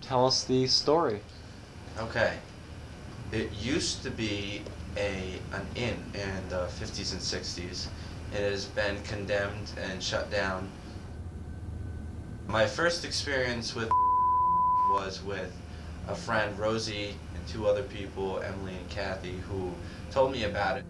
tell us the story. Okay. It used to be an inn in the 50s and 60s. It has been condemned and shut down. My first experience with was with a friend, Rosie, and 2 other people, Emily and Kathy, who told me about it.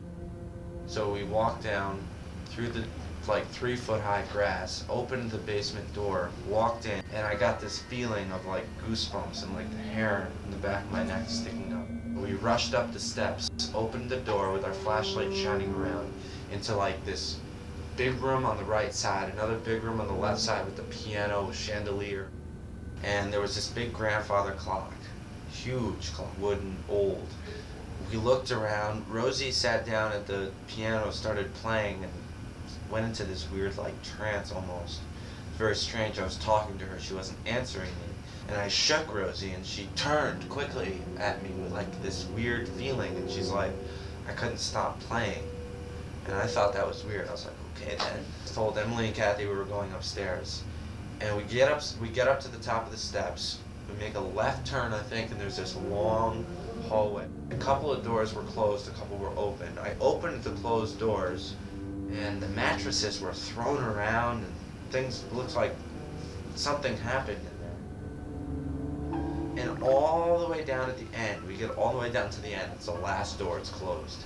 So we walked down through the like 3-foot-high grass, opened the basement door, walked in, and I got this feeling of like goosebumps and like the hair in the back of my neck sticking up. We rushed up the steps, opened the door with our flashlight shining around into like this big room on the right side, another big room on the left side with the piano, chandelier, and there was this big grandfather clock, huge clock, wooden, old. We looked around, Rosie sat down at the piano, started playing, and went into this weird like trance almost. Very strange. I was talking to her, she wasn't answering me, and I shook Rosie and she turned quickly at me with like this weird feeling, and she's like, I couldn't stop playing. And I thought that was weird. I was like, okay then. I told Emily and Kathy we were going upstairs, and we get up to the top of the steps. We make a left turn, I think, and there's this long hallway. A couple of doors were closed, a couple were open. I opened the closed doors, and the mattresses were thrown around, and things looked like something happened in there. And all the way down at the end, we get all the way down to the end. It's the last door, it's closed.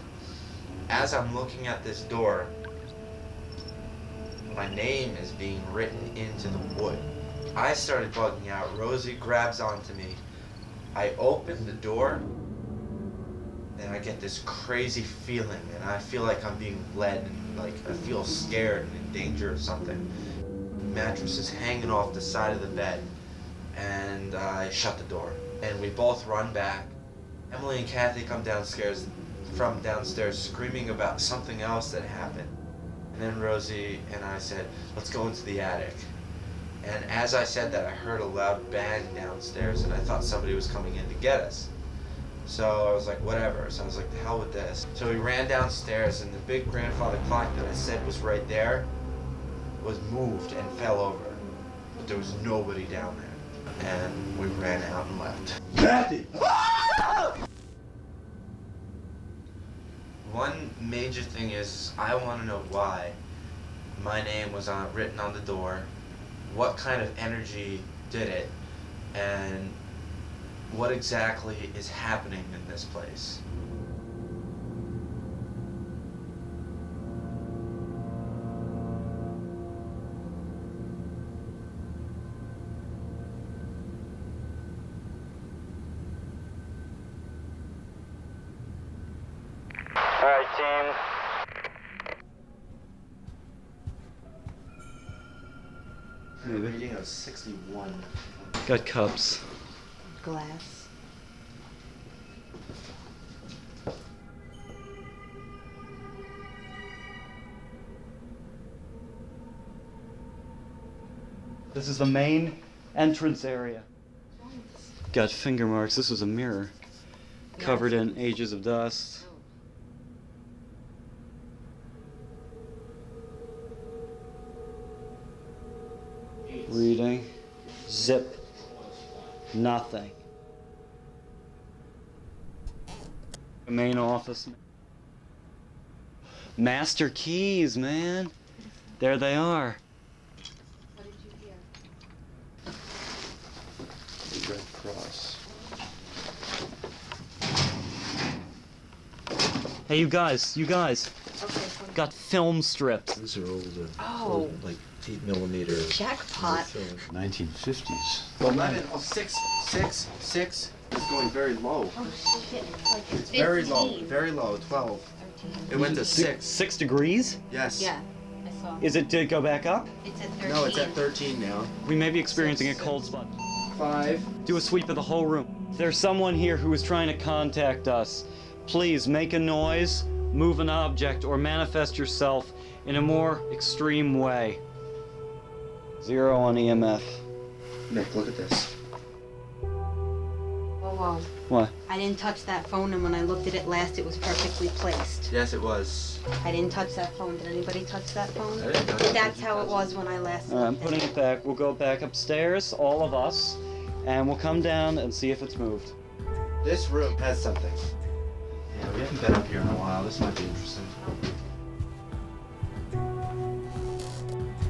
As I'm looking at this door, my name is being written into the wood. I started bugging out. Rosie grabs onto me. I open the door, and I get this crazy feeling, and I feel like I'm being led, and like I feel scared and in danger of something. Mattress is hanging off the side of the bed, and I shut the door, and we both run back. Emily and Kathy come from downstairs screaming about something else that happened. And then Rosie and I said, let's go into the attic. And as I said that, I heard a loud bang downstairs, and I thought somebody was coming in to get us. So I was like, whatever. So I was like, the hell with this. So we ran downstairs, and the big grandfather clock that I said was right there was moved and fell over. But there was nobody down there. And we ran out and left. Kathy! One major thing is, I want to know why my name was written on the door, what kind of energy did it, and what exactly is happening in this place. All right, team. The reading of 61. Got cups. Glass. This is the main entrance area. Got finger marks. This was a mirror. Covered in ages of dust. Reading. Zip. Nothing. The main office. Master keys, man. There they are. What did you hear? The Red Cross. Hey, you guys. Okay. Got film strips. These are old, Oh. like 8mm. Jackpot. 1950s. 11, oh, 6. It's going very low. Oh shit, it's like It's very low, 12. 13. It went to 6. 6 degrees? Yes. Yeah, I saw. Did it go back up? It's at 13. No, it's at 13 now. We may be experiencing a 6, cold spot. 5. Do a sweep of the whole room. If there's someone here who is trying to contact us, please make a noise, move an object, or manifest yourself in a more extreme way. 0 on EMF. Nick, look at this. Whoa. What? I didn't touch that phone, and when I looked at it last, it was perfectly placed. Yes, it was. I didn't touch that phone. Did anybody touch that phone? I didn't touch it. That's how it was when I last I'm looked putting at it back. We'll go back upstairs, all of us, and we'll come down and see if it's moved. This room has something. Yeah, we haven't been up here in a while. This might be interesting.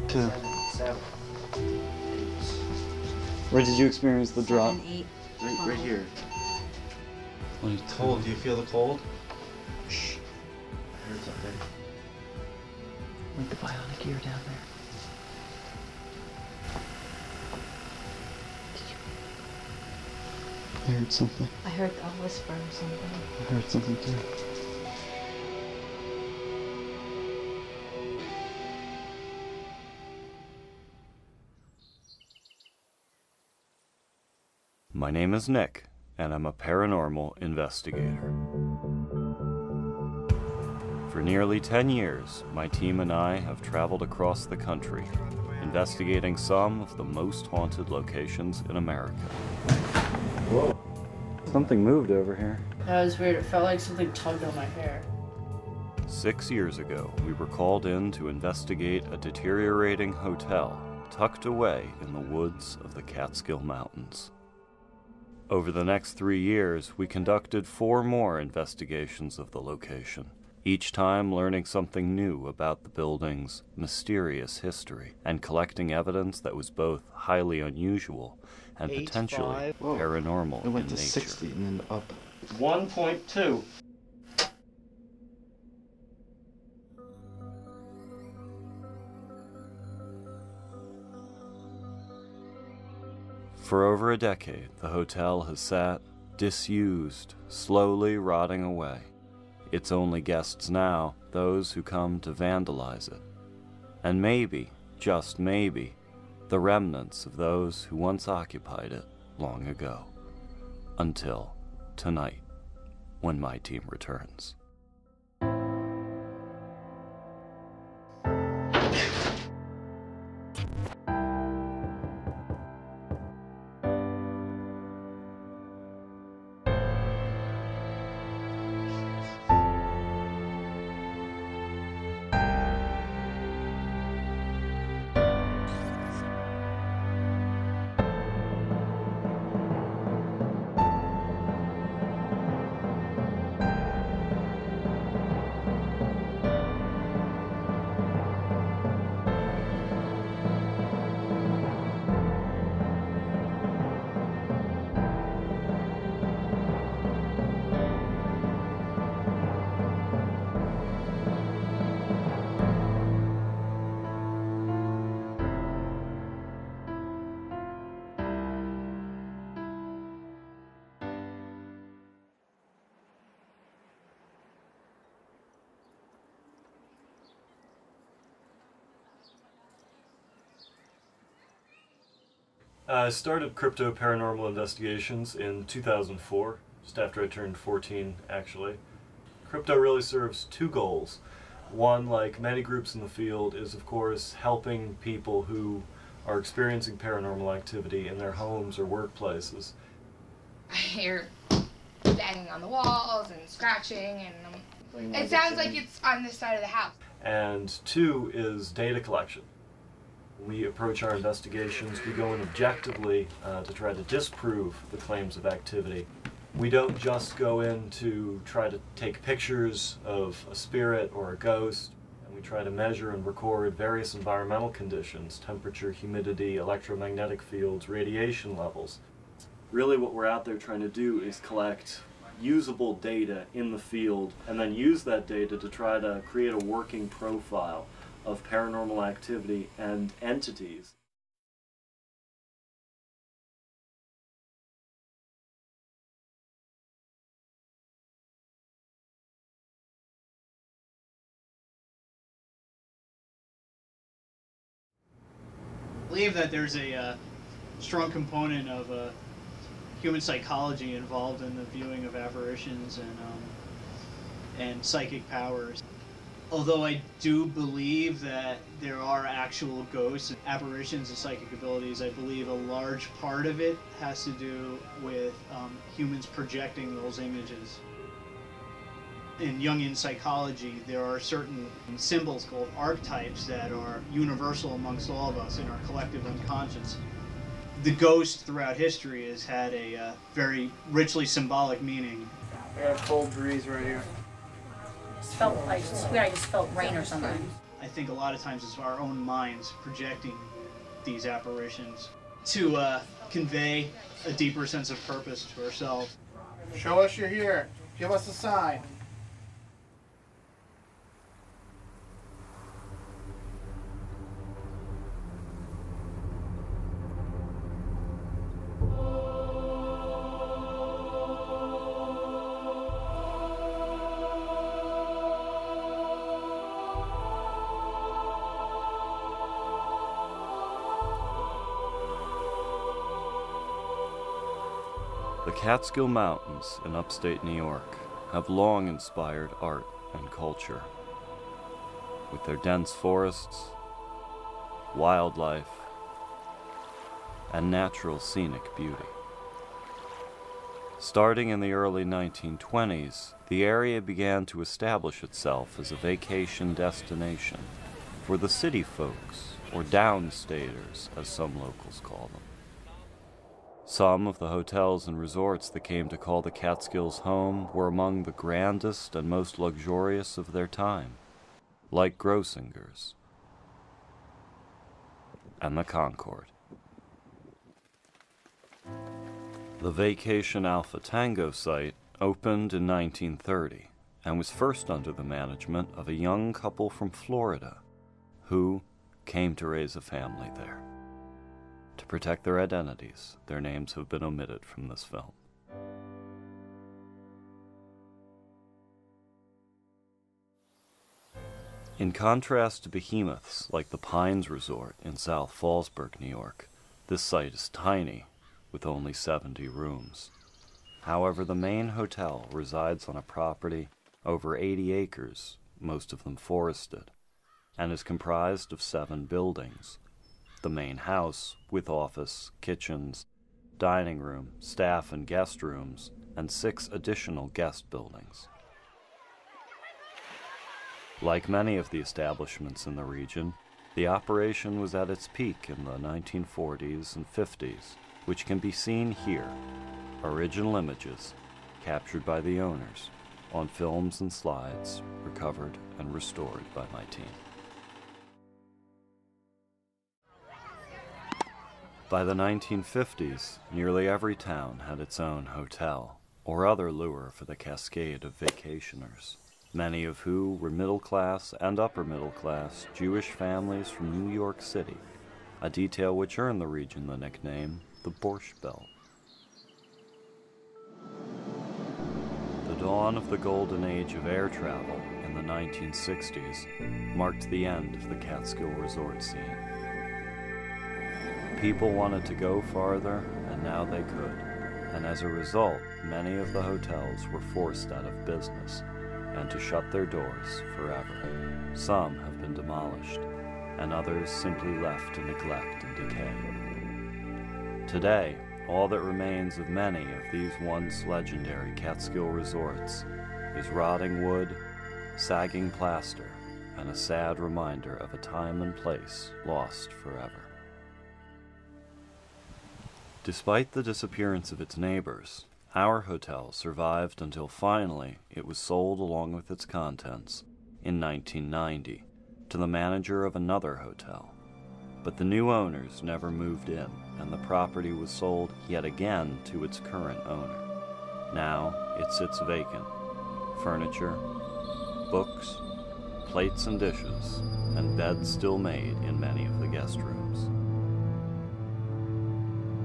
2. 7. Where did you experience the drop? 7, 8. Right here. 22. Cold. Do you feel the cold? Shh. I heard something. Like the bionic ear down there. I heard something. I heard a whisper or something. I heard something too. My name is Nick, and I'm a paranormal investigator. For nearly 10 years, my team and I have traveled across the country, investigating some of the most haunted locations in America. Whoa. Something moved over here. That was weird. It felt like something tugged on my hair. 6 years ago, we were called in to investigate a deteriorating hotel tucked away in the woods of the Catskill Mountains. Over the next 3 years, we conducted 4 more investigations of the location, each time learning something new about the building's mysterious history and collecting evidence that was both highly unusual and potentially paranormal It went in to nature. 60 and then up. 1.2. For over a decade, the hotel has sat, disused, slowly rotting away. Its only guests now, those who come to vandalize it. And maybe, just maybe, the remnants of those who once occupied it long ago. Until tonight, when my team returns. I started Crypto Paranormal Investigations in 2004, just after I turned 14, actually. Crypto really serves 2 goals. One, like many groups in the field, is of course helping people who are experiencing paranormal activity in their homes or workplaces. I hear banging on the walls and scratching, and it sounds like it's on this side of the house. And 2 is data collection. When we approach our investigations, we go in objectively to try to disprove the claims of activity. We don't just go in to try to take pictures of a spirit or a ghost, and we try to measure and record various environmental conditions, temperature, humidity, electromagnetic fields, radiation levels. Really what we're out there trying to do is collect usable data in the field and then use that data to try to create a working profile of paranormal activity and entities. I believe that there's a strong component of human psychology involved in the viewing of apparitions and psychic powers. Although I do believe that there are actual ghosts, apparitions, and psychic abilities, I believe a large part of it has to do with humans projecting those images. In Jungian psychology, there are certain symbols called archetypes that are universal amongst all of us in our collective unconscious. the ghost throughout history has had a very richly symbolic meaning. I got a cold breeze right here. I swear I just felt rain or something. I think a lot of times it's our own minds projecting these apparitions to convey a deeper sense of purpose to ourselves. Show us you're here. Give us a sign. The Catskill Mountains in upstate New York have long inspired art and culture. With their dense forests, wildlife, and natural scenic beauty. Starting in the early 1920s, the area began to establish itself as a vacation destination for the city folks, or downstaters, as some locals call them. Some of the hotels and resorts that came to call the Catskills home were among the grandest and most luxurious of their time, like Grossinger's and the Concord. The Vacation Alpha Tango site opened in 1930 and was first under the management of a young couple from Florida who came to raise a family there. To protect their identities, their names have been omitted from this film. In contrast to behemoths like the Pines Resort in South Fallsburg, New York, this site is tiny, with only 70 rooms. However, the main hotel resides on a property over 80 acres, most of them forested, and is comprised of 7 buildings. The main house, with office, kitchens, dining room, staff and guest rooms, and 6 additional guest buildings. Like many of the establishments in the region, the operation was at its peak in the 1940s and 50s, which can be seen here, original images captured by the owners on films and slides recovered and restored by my team. By the 1950s, nearly every town had its own hotel, or other lure for the cascade of vacationers, many of who were middle-class and upper-middle-class Jewish families from New York City, a detail which earned the region the nickname the Borscht Belt. The dawn of the golden age of air travel in the 1960s marked the end of the Catskill resort scene. People wanted to go farther, and now they could, and as a result, many of the hotels were forced out of business and to shut their doors forever. Some have been demolished, and others simply left to neglect and decay. Today, all that remains of many of these once legendary Catskill resorts is rotting wood, sagging plaster, and a sad reminder of a time and place lost forever. Despite the disappearance of its neighbors, our hotel survived until finally it was sold along with its contents in 1990 to the manager of another hotel. But the new owners never moved in, and the property was sold yet again to its current owner. Now it sits vacant. Furniture, books, plates and dishes, and beds still made in many of the guest rooms.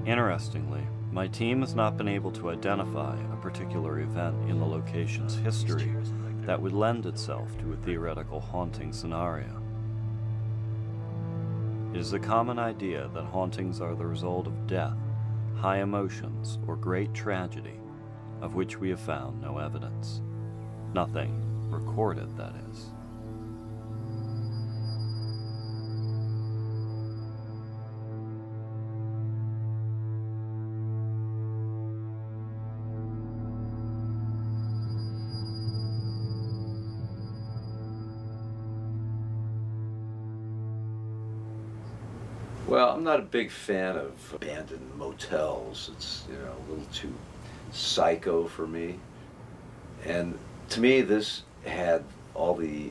Interestingly, my team has not been able to identify a particular event in the location's history that would lend itself to a theoretical haunting scenario. It is a common idea that hauntings are the result of death, high emotions, or great tragedy, of which we have found no evidence. Nothing recorded, that is. Well, I'm not a big fan of abandoned motels. It's, you know, a little too psycho for me. And to me, this had all the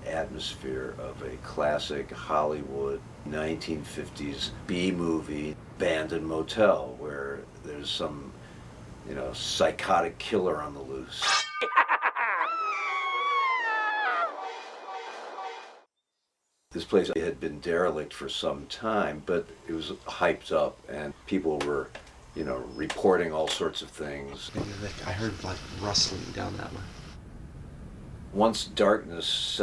atmosphere of a classic Hollywood 1950s B-movie abandoned motel where there's some, you know, psychotic killer on the loose. This place had been derelict for some time, but it was hyped up and people were, you know, reporting all sorts of things. I heard like rustling down that way. Once darkness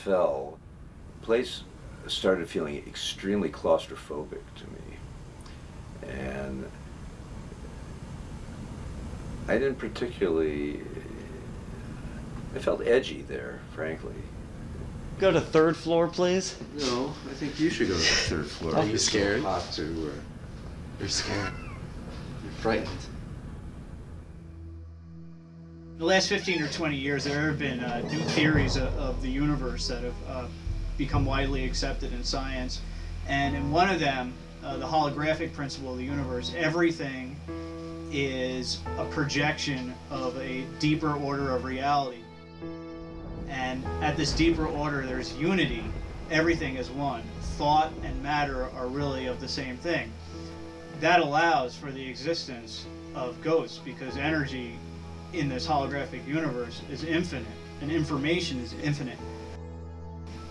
fell, the place started feeling extremely claustrophobic to me. And I didn't particularly, I felt edgy there, frankly. Go to 3rd floor, please. No, I think you should go to the 3rd floor. Are you scared? Hot to, You're scared. You're frightened. The last 15 or 20 years, there have been new theories of the universe that have become widely accepted in science. And in one of them, the holographic principle of the universe, everything is a projection of a deeper order of reality. And at this deeper order, there's unity. Everything is one. Thought and matter are really of the same thing. That allows for the existence of ghosts because energy in this holographic universe is infinite and information is infinite.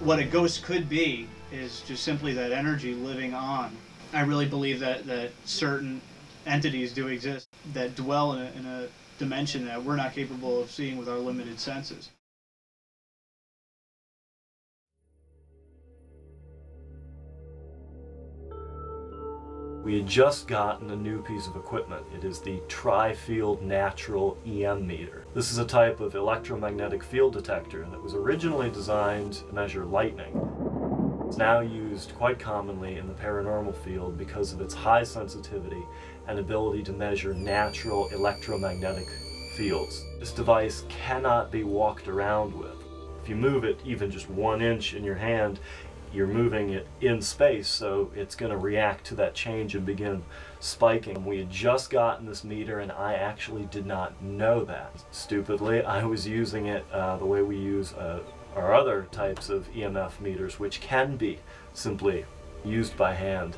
What a ghost could be is just simply that energy living on. I really believe that certain entities do exist that dwell in a dimension that we're not capable of seeing with our limited senses. We had just gotten a new piece of equipment. It is the Tri-Field Natural EM meter. This is a type of electromagnetic field detector that was originally designed to measure lightning. It's now used quite commonly in the paranormal field because of its high sensitivity and ability to measure natural electromagnetic fields. This device cannot be walked around with. If you move it even just 1 inch in your hand, you're moving it in space, so it's going to react to that change and begin spiking. We had just gotten this meter and I actually did not know that. Stupidly, I was using it the way we use our other types of EMF meters, which can be simply used by hand.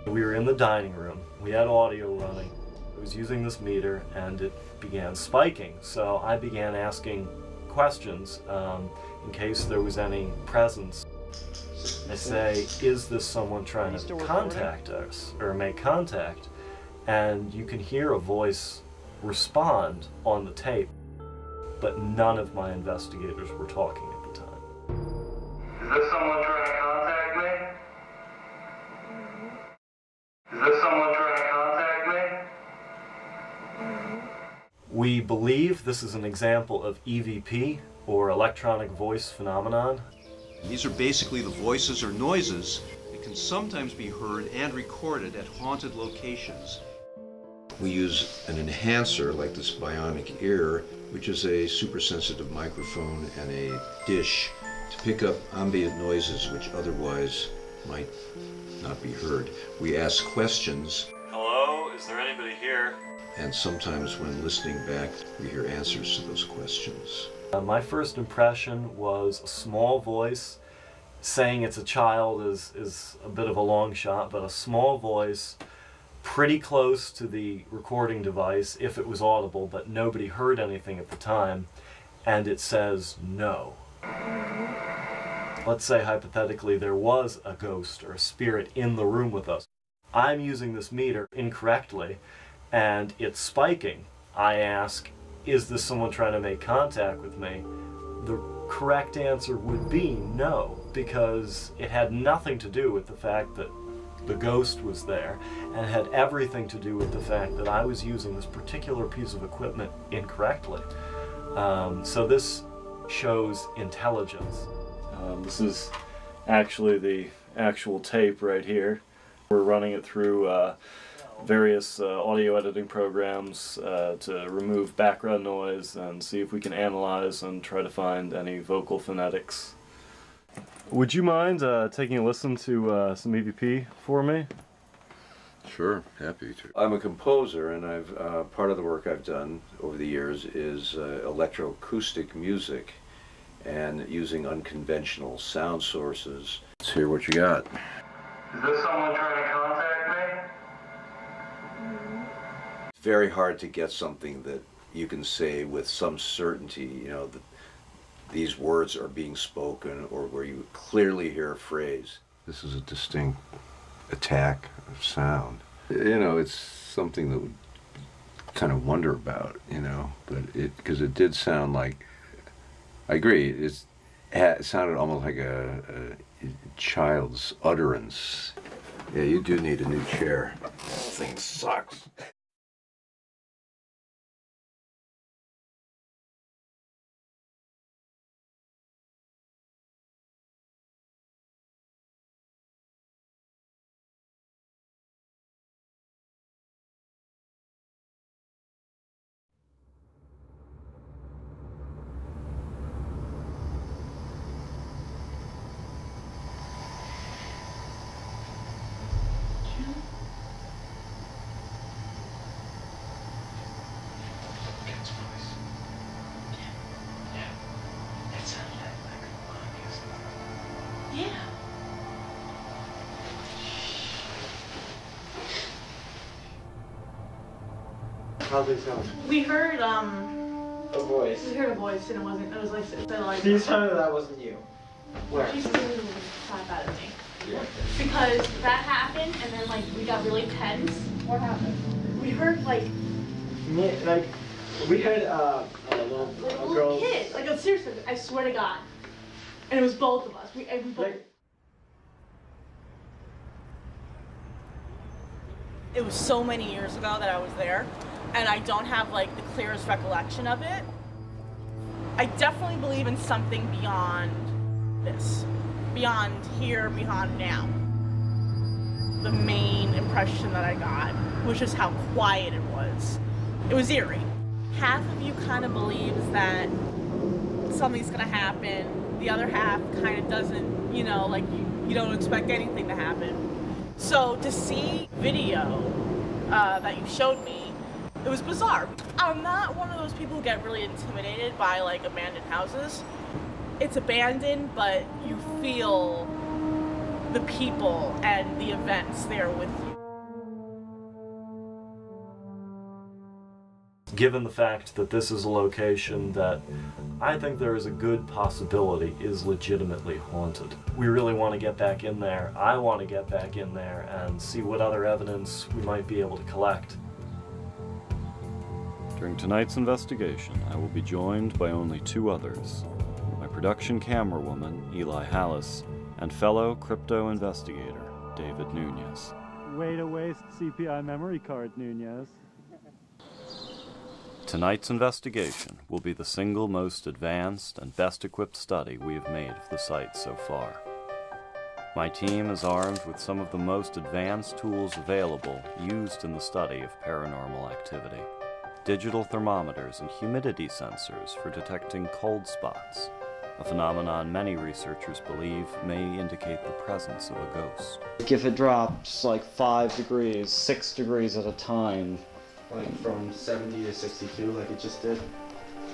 We were in the dining room, we had audio running, I was using this meter and it began spiking, so I began asking questions in case there was any presence. I say, is this someone trying to contact us or make contact? And you can hear a voice respond on the tape, but none of my investigators were talking at the time. Is this someone trying to contact me? Is this someone trying to contact me? We believe this is an example of EVP, or electronic voice phenomenon. These are basically the voices or noises that can sometimes be heard and recorded at haunted locations. We use an enhancer like this bionic ear, which is a super sensitive microphone and a dish to pick up ambient noises which otherwise might not be heard. We ask questions. Hello, is there anybody here? And sometimes when listening back, we hear answers to those questions. My first impression was a small voice. Saying it's a child is a bit of a long shot, but a small voice pretty close to the recording device if it was audible, but nobody heard anything at the time, and it says no. Let's say hypothetically there was a ghost or a spirit in the room with us. I'm using this meter incorrectly and it's spiking. I ask, is this someone trying to make contact with me? The correct answer would be no, because it had nothing to do with the fact that the ghost was there, and had everything to do with the fact that I was using this particular piece of equipment incorrectly. So this shows intelligence. This is actually the actual tape right here. We're running it through various audio editing programs to remove background noise and see if we can analyze and try to find any vocal phonetics. Would you mind taking a listen to some EVP for me? Sure, happy to. I'm a composer, and I've part of the work I've done over the years is electroacoustic music and using unconventional sound sources. Let's hear what you got. Is this someone trying to contact me? It's very hard to get something that you can say with some certainty, you know, that these words are being spoken, or where you clearly hear a phrase. This is a distinct attack of sound. You know, it's something that would kind of wonder about, you know, but because it did sound like, I agree, it sounded almost like a child's utterance. Yeah, you do need a new chair. This thing sucks. How'd they sound? We heard a voice. We heard a voice, and it was like it said like. Please tell me that wasn't you. Where? She's really slap out of me. Yeah. Because that happened, and then like we got really tense. What happened? We heard like. We heard a little kid. Like seriously, I swear to God. And it was both of us. We both. It was so many years ago that I was there, and I don't have like the clearest recollection of it. I definitely believe in something beyond this, beyond here, beyond now. The main impression that I got was just how quiet it was. It was eerie. Half of you kind of believes that something's gonna happen. The other half kind of doesn't, you know, like you don't expect anything to happen. So to see video that you showed me, it was bizarre. I'm not one of those people who get really intimidated by like abandoned houses. It's abandoned, but you feel the people and the events there with you. Given the fact that this is a location that I think there is a good possibility is legitimately haunted, we really want to get back in there. I want to get back in there and see what other evidence we might be able to collect. During tonight's investigation, I will be joined by only two others. My production camerawoman, Eli Halas, and fellow crypto investigator, David Nunez. Way to waste CPI memory card, Nunez. Tonight's investigation will be the single most advanced and best equipped study we have made of the site so far. My team is armed with some of the most advanced tools available used in the study of paranormal activity. Digital thermometers and humidity sensors for detecting cold spots, a phenomenon many researchers believe may indicate the presence of a ghost. If it drops like 5 degrees, 6 degrees at a time, like from 70 to 62 like it just did,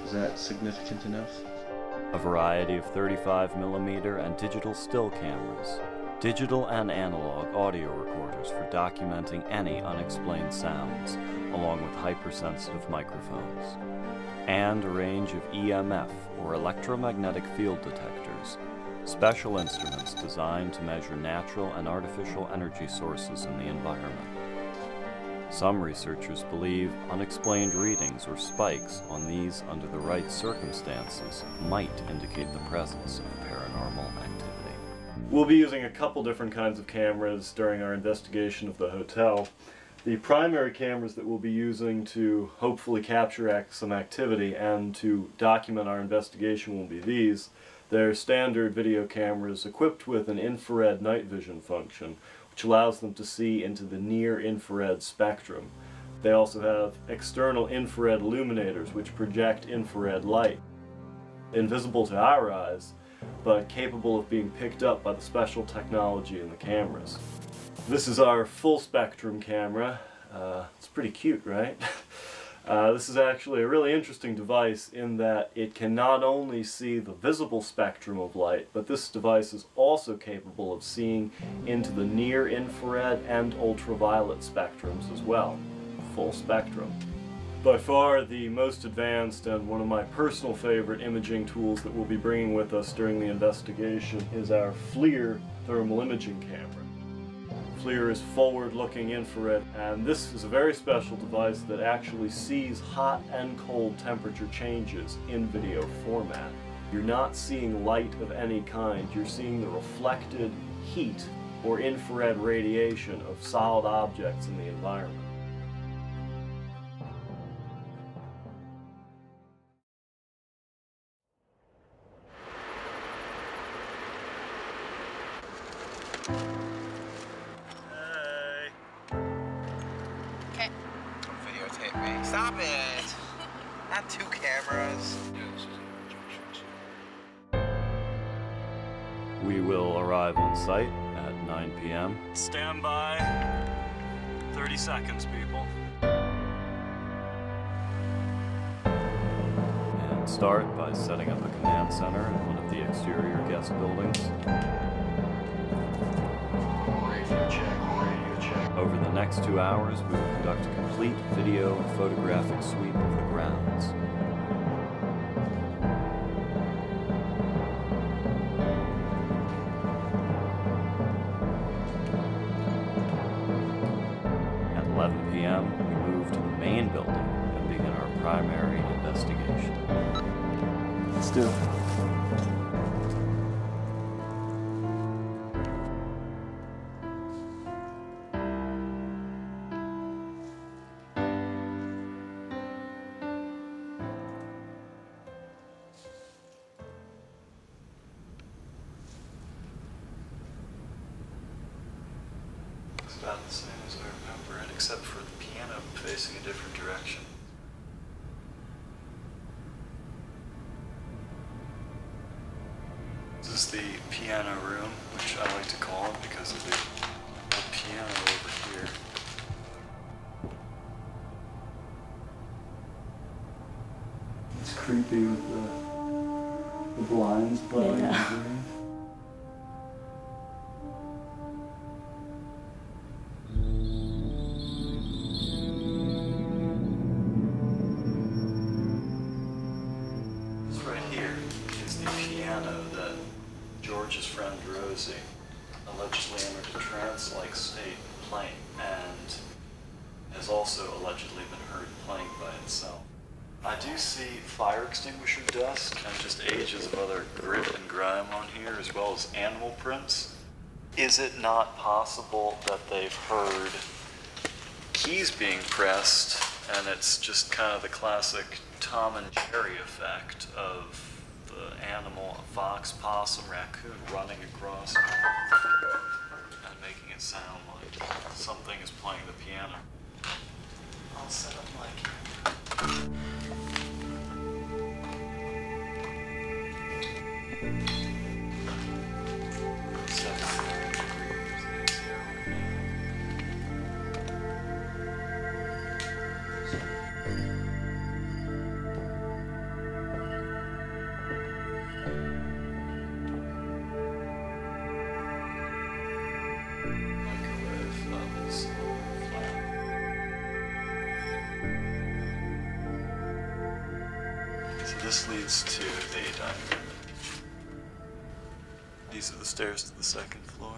is that significant enough? A variety of 35mm and digital still cameras, digital and analog audio recorders for documenting any unexplained sounds, along with hypersensitive microphones, and a range of EMF or electromagnetic field detectors, special instruments designed to measure natural and artificial energy sources in the environment. Some researchers believe unexplained readings or spikes on these under the right circumstances might indicate the presence of paranormal activity. We'll be using a couple different kinds of cameras during our investigation of the hotel. The primary cameras that we'll be using to hopefully capture some activity and to document our investigation will be these. They're standard video cameras equipped with an infrared night vision function, which allows them to see into the near-infrared spectrum. They also have external infrared illuminators which project infrared light. Invisible to our eyes, but capable of being picked up by the special technology in the cameras. This is our full spectrum camera. It's pretty cute, right? This is actually a really interesting device in that it can not only see the visible spectrum of light, but this device is also capable of seeing into the near infrared and ultraviolet spectrums as well. Full spectrum. By far the most advanced and one of my personal favorite imaging tools that we'll be bringing with us during the investigation is our FLIR thermal imaging camera. FLIR is forward-looking infrared, and this is a very special device that actually sees hot and cold temperature changes in video format. You're not seeing light of any kind, you're seeing the reflected heat or infrared radiation of solid objects in the environment. Stop it! Not two cameras. We will arrive on site at 9 p.m. Stand by. 30 seconds, people. And start by setting up a command center in one of the exterior guest buildings. Radio check. Over the next 2 hours, we will conduct a complete video and photographic sweep of the grounds. At 11 p.m., we move to the main building and begin our primary investigation. Let's do it. About the same as I remember it, except for the piano facing a different direction. This is the piano room, which I like to call it because of the piano over here. It's creepy with the blinds blowing. Yeah. Allegedly entered a trance-like state playing, and has also allegedly been heard playing by itself. I do see fire extinguisher dust and just ages of other grit and grime on here, as well as animal prints. Is it not possible that they've heard keys being pressed, and it's just kind of the classic Tom and Jerry effect of the animal, a fox, possum, raccoon running across and making it sound like something is playing the piano. I'll set up my camera. This leads to the dining room. These are the stairs to the second floor.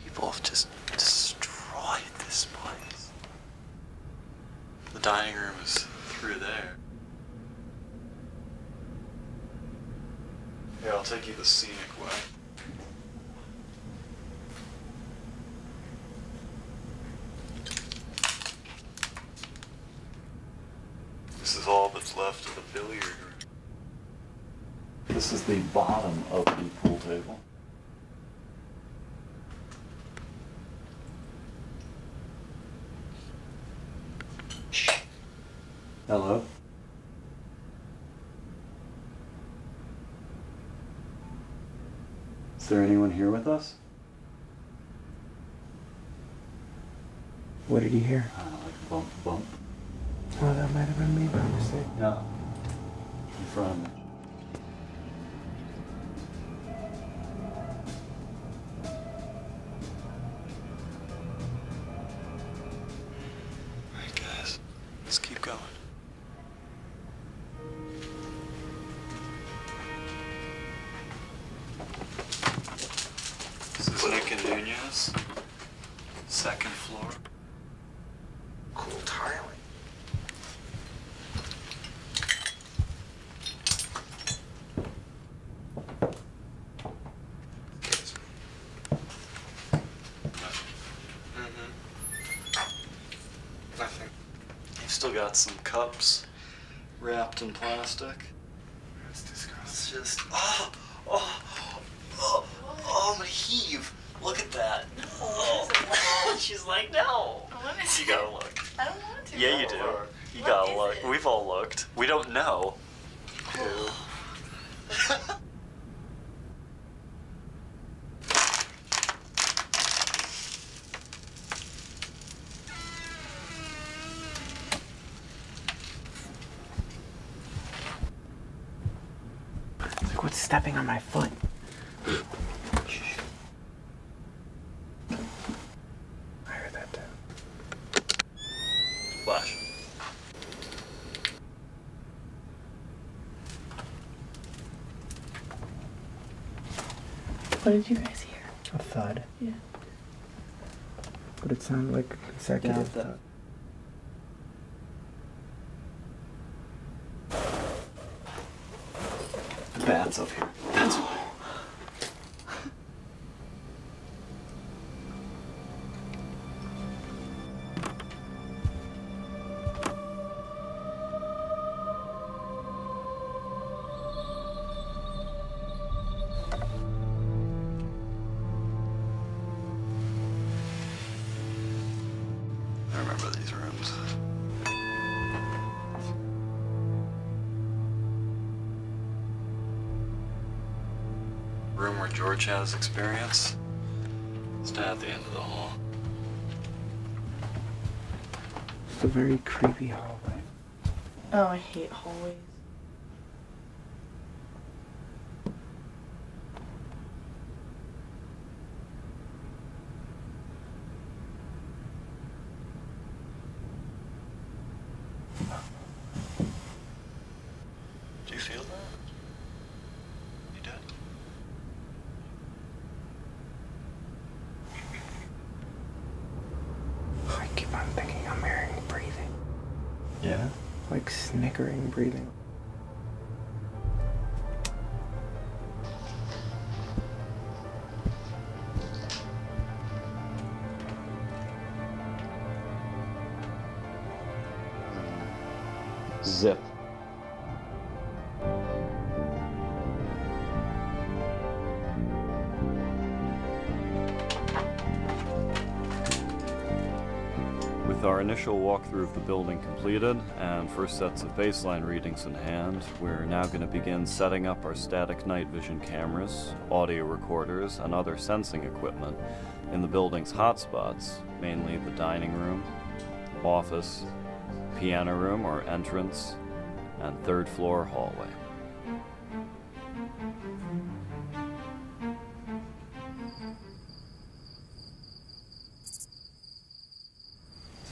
People have just destroyed this place. The dining room is through there. Here, I'll take you the scenic way. This is all that's left of the billiard room. This is the bottom of the pool table. Hello? there anyone here with us? What did you hear? Like a bump, bump. Oh, that might have been me by mistake. No. In front of me. Alright guys, let's keep going. This is Nick and Nunez. Second floor. Cool tiling. Nothing. You've still got some cups wrapped in plastic. That's disgusting. It's just, I'm gonna heave. Look at that. Oh. She's like, no. You gotta look. I don't want to. Yeah, you do. You gotta look. We've all looked. We don't know. It's like, what's stepping on my foot? I heard that too. Flash. What did you guys hear? A thud. Yeah. But it sounded like consecutive thud. The bat's up here. That's why. I remember these rooms. Room where George has experience. It's down at the end of the hall. It's a very creepy hallway. Oh, I hate hallways. Do you feel that? You did? I keep on thinking I'm hearing breathing. Yeah? Like snickering breathing. Zip. With our initial walkthrough of the building completed and first sets of baseline readings in hand, we're now going to begin setting up our static night vision cameras, audio recorders, and other sensing equipment in the building's hotspots, mainly the dining room, office, piano room or entrance, and third floor hallway.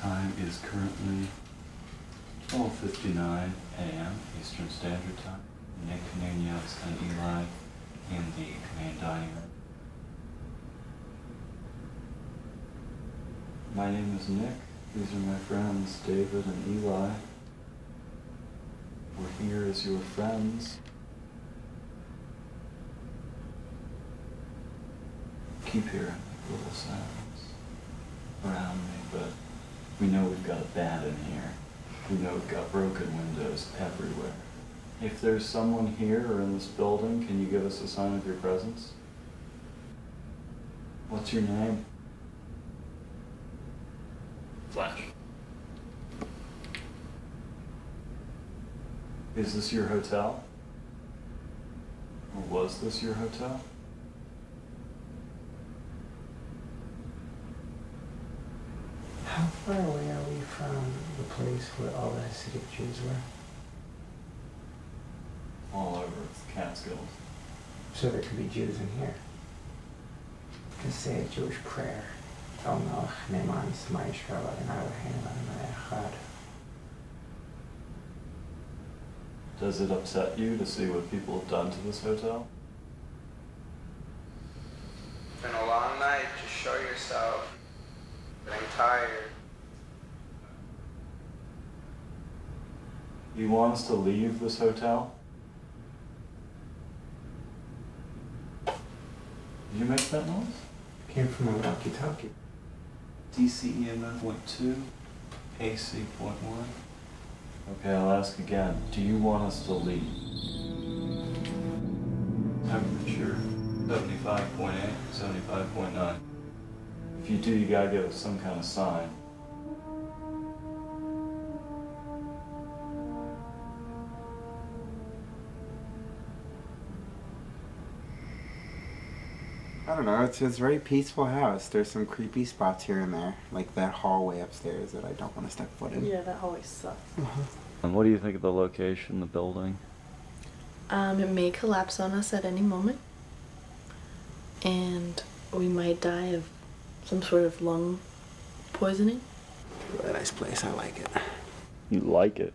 Time is currently 12:59 a.m. Eastern Standard Time. Nick, Nunez, and Eli in the main dining room. My name is Nick. These are my friends, David and Eli. We're here as your friends. Keep hearing little sounds around me, but we know we've got a bat in here. We know we've got broken windows everywhere. If there's someone here or in this building, can you give us a sign of your presence? What's your name? Flash. Is this your hotel? Or was this your hotel? far away are we from the place where all the Hasidic Jews were? All over the Catskills. So there could be Jews in here. Just say a Jewish prayer. El Melech Ne'eman Yisma Yishrael Adonai Eloheinu Adonai Echad. Does it upset you to see what people have done to this hotel? It's been a long night. Just show yourself. But I'm tired. You want us to leave this hotel? Did you make that noise? Came from a walkie-talkie. DCEMF 0.2, AC 0.1. Okay, I'll ask again. Do you want us to leave? Temperature 75.8, 75.9. If you do, you gotta give us some kind of sign. I don't know, it's a very peaceful house. There's some creepy spots here and there, like that hallway upstairs that I don't want to step foot in. Yeah, that hallway sucks. And what do you think of the location, the building? It may collapse on us at any moment, and we might die of some sort of lung poisoning. Really nice place, I like it. You like it?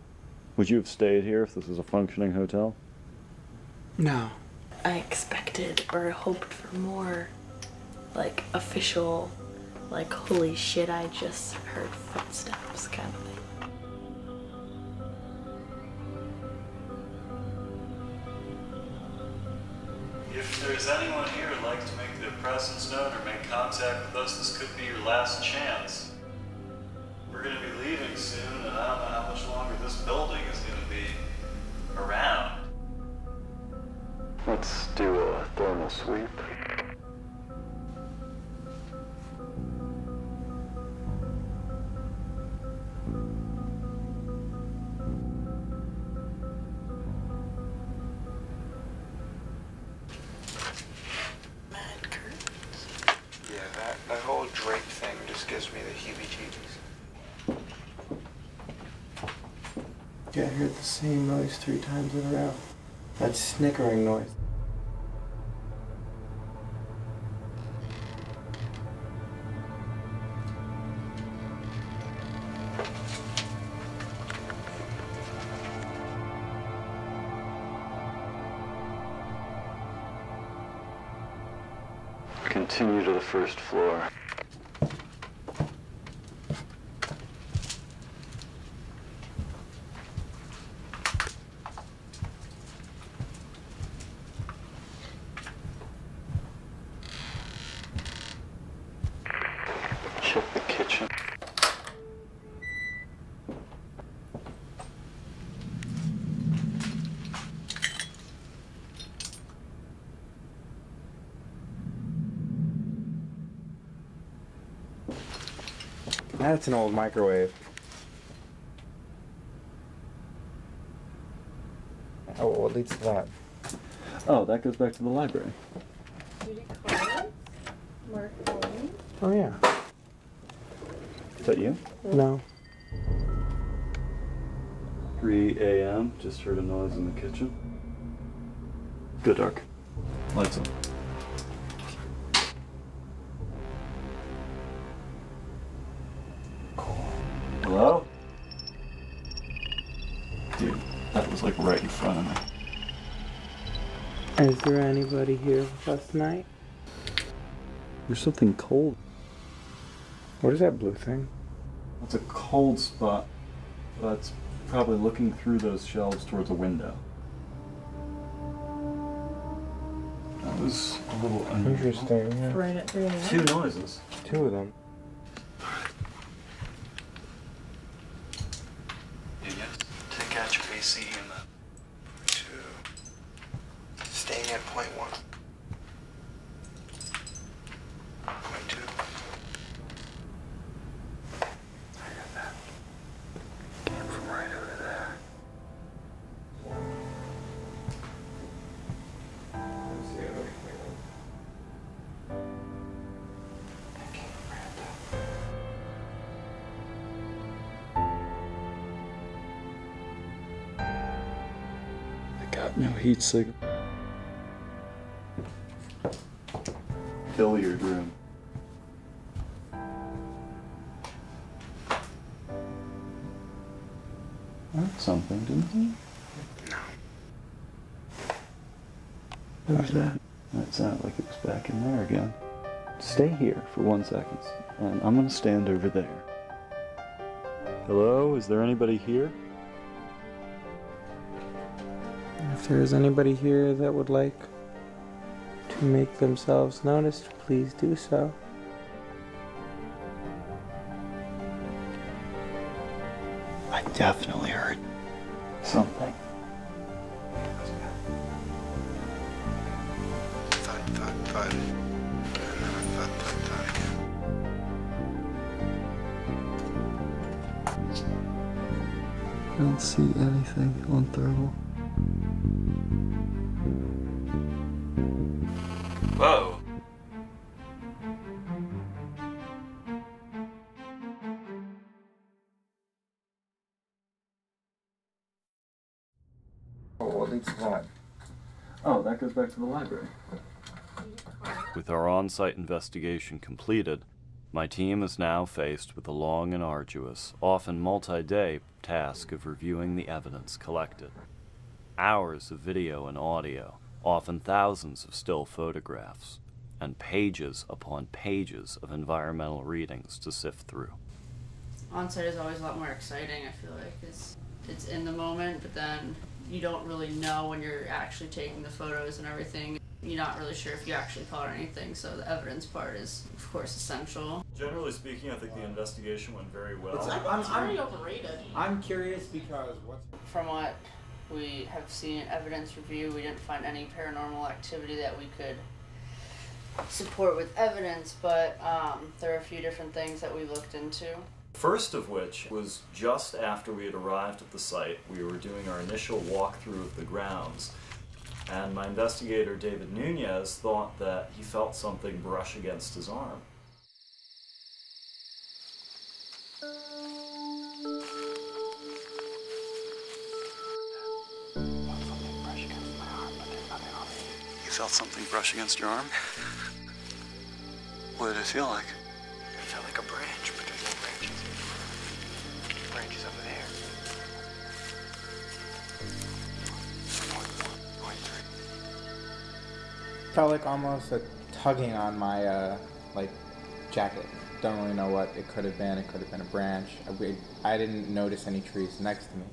Would you have stayed here if this was a functioning hotel? No. I expected or hoped for more, like, official, like, holy shit, I just heard footsteps kind of thing. If there's anyone here who'd like to make their presence known or make contact with us, this could be your last chance. We're going to be leaving soon, and I don't know how much longer this building is going to be around. Let's do a thermal sweep. Yeah, that whole Drake thing just gives me the heebie-jeebies. Yeah, I heard the same noise 3 times in a row. That snickering noise. Continue to the first floor. Check the kitchen. That's an old microwave. Oh, what leads to that? Oh, that goes back to the library. Oh, yeah. Is that you? No. 3 a.m. Just heard a noise in the kitchen. Good dark. Lights on. Hello? Dude, that was like right in front of me. Is there anybody here with us tonight? There's something cold. What is that blue thing? It's a cold spot, but it's probably looking through those shelves towards a window. That was a little unusual. Interesting, yeah. Right at 3 a.m. 2 noises. 2 of them. Take out your AC in the 2. Staying at .1. .2. I got that. Came from right over there. got no heat signal. Billiard room. That's something, didn't he? No. What was that? That sounded like it was back in there again. Stay here for 1 second, and I'm gonna stand over there. Hello? Is there anybody here? If there is anybody here that would like to make themselves noticed, please do so. I definitely heard something. Thud, thud, thud. And then a thud, thud, thud again. I don't see anything on thermal. Whoa. Oh, what leads to what? Oh, that goes back to the library. With our on-site investigation completed, my team is now faced with the long and arduous, often multi-day task of reviewing the evidence collected. Hours of video and audio, often thousands of still photographs, and pages upon pages of environmental readings to sift through. On-site is always a lot more exciting, I feel like. It's in the moment, but then you don't really know when you're actually taking the photos and everything. You're not really sure if you actually caught anything, so the evidence part is, of course, essential. Generally speaking, I think the investigation went very well. It's very overrated. I'm curious because From what we have seen in evidence review, we didn't find any paranormal activity that we could support with evidence, but there are a few different things that we looked into. First of which was just after we had arrived at the site. We were doing our initial walkthrough of the grounds, and my investigator, David Nunez, thought that he felt something brush against his arm. You felt something brush against your arm? What did it feel like? It felt like a branch, but there's no branches. The branch is over there. felt like almost a tugging on my like jacket. Don't really know what it could have been. It could have been a branch. I didn't notice any trees next to me.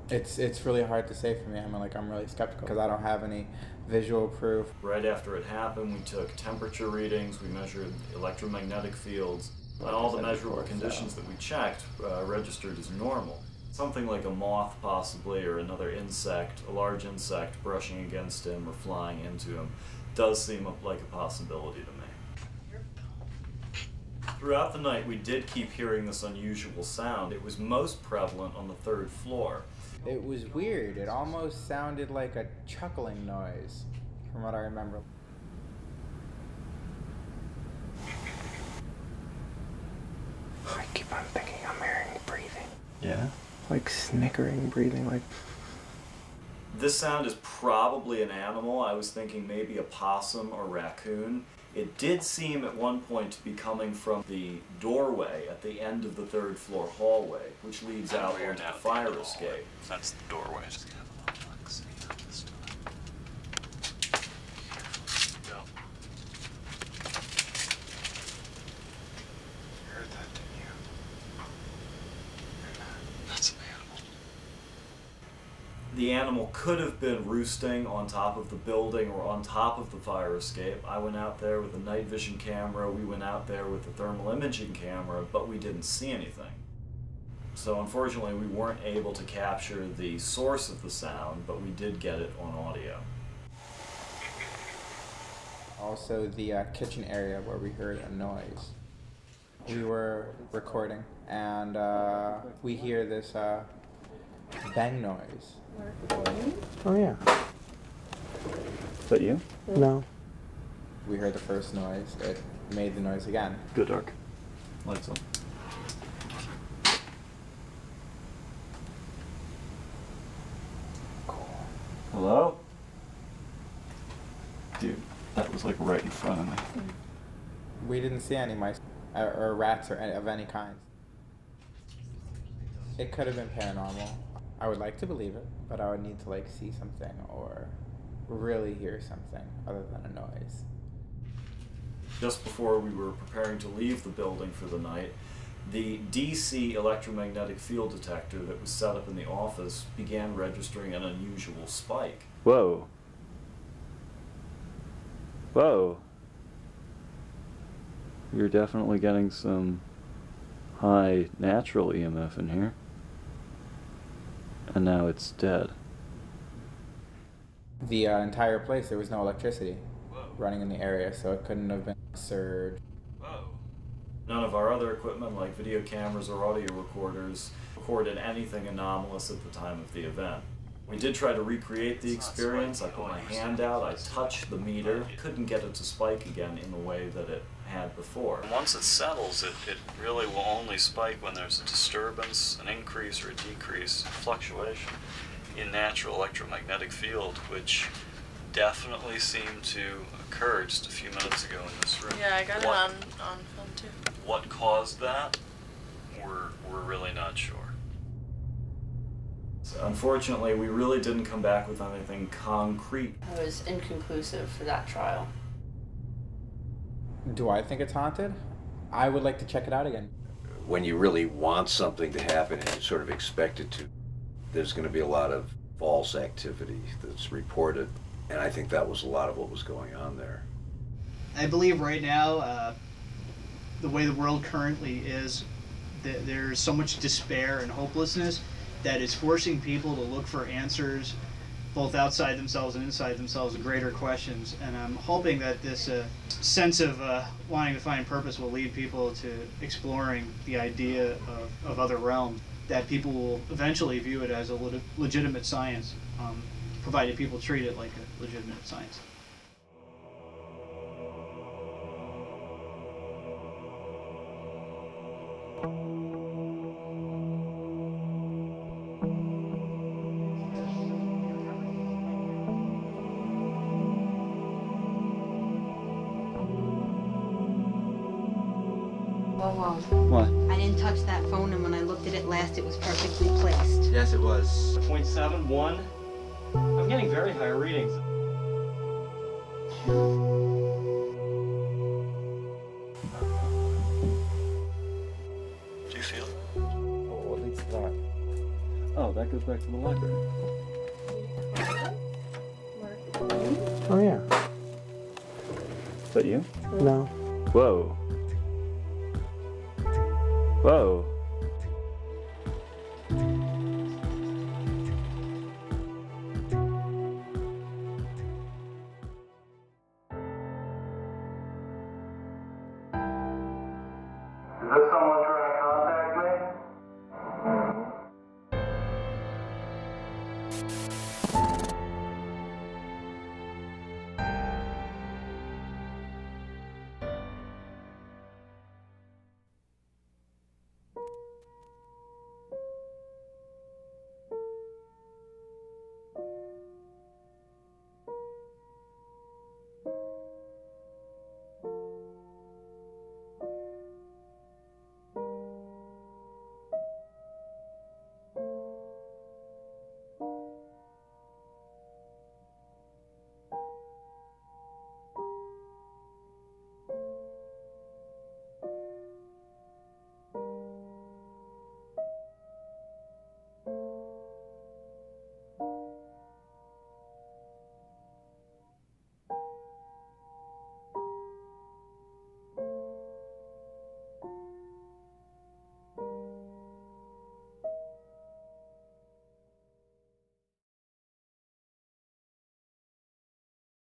It's really hard to say for me. I'm really skeptical because I don't have any visual proof. Right after it happened, we took temperature readings, we measured electromagnetic fields, and all the measurable conditions that we checked registered as normal. Something like a moth possibly, or another insect, a large insect brushing against him or flying into him, does seem like a possibility to me. Throughout the night, we did keep hearing this unusual sound. It was most prevalent on the third floor. It was weird. It almost sounded like a chuckling noise, from what I remember. I keep on thinking I'm hearing breathing. Yeah? Like snickering breathing, like... This sound is probably an animal. I was thinking maybe a possum or raccoon. It did seem at one point to be coming from the doorway at the end of the third floor hallway, which leads out onto the fire escape. That's the doorway. Go. Heard that, didn't you? That's an animal. The animal could have been roosting on top of the building or on top of the fire escape. I went out there with a night vision camera, we went out there with a thermal imaging camera, but we didn't see anything. So unfortunately we weren't able to capture the source of the sound, but we did get it on audio. Also the kitchen area where we heard a noise. We were recording and we hear this bang noise. Oh yeah. Is that you? No. We heard the first noise. It made the noise again. Go dark. Lights on. Cool. Hello? was like right in front of me. We didn't see any mice or rats or of any kind. It could have been paranormal. I would like to believe it, but I would need to like see something or really hear something other than a noise. Just before we were preparing to leave the building for the night, the DC electromagnetic field detector that was set up in the office began registering an unusual spike. Whoa. Whoa. You're definitely getting some high natural EMF in here. And now it's dead. The entire place, there was no electricity running in the area, so it couldn't have been a surge. None of our other equipment, like video cameras or audio recorders, recorded anything anomalous at the time of the event. We did try to recreate the experience. I put my hand out, I touched the meter, couldn't get it to spike again in the way that it had before. Once it settles, it really will only spike when there's a disturbance, an increase or a decrease, fluctuation in natural electromagnetic field, which definitely seemed to occur just a few minutes ago in this room. Yeah, I got it on film too. What caused that? We're really not sure. So unfortunately, we really didn't come back with anything concrete. I was inconclusive for that trial. Do I think it's haunted? I would like to check it out again. When you really want something to happen and you sort of expect it to, there's going to be a lot of false activity that's reported, and I think that was a lot of what was going on there. I believe right now, the way the world currently is, there's so much despair and hopelessness that it's forcing people to look for answers both outside themselves and inside themselves, greater questions. And I'm hoping that this sense of wanting to find purpose will lead people to exploring the idea of other realms, that people will eventually view it as a legitimate science, provided people treat it like a legitimate science. Whoa. What? I didn't touch that phone, and when I looked at it last, it was perfectly placed. Yes, it was. 0.71. I'm getting very high readings. Do you feel it? Oh, what leads to that? Oh, that goes back to the library. Oh, yeah. Is that you? No. Whoa. Whoa. Is there someone trying to contact me?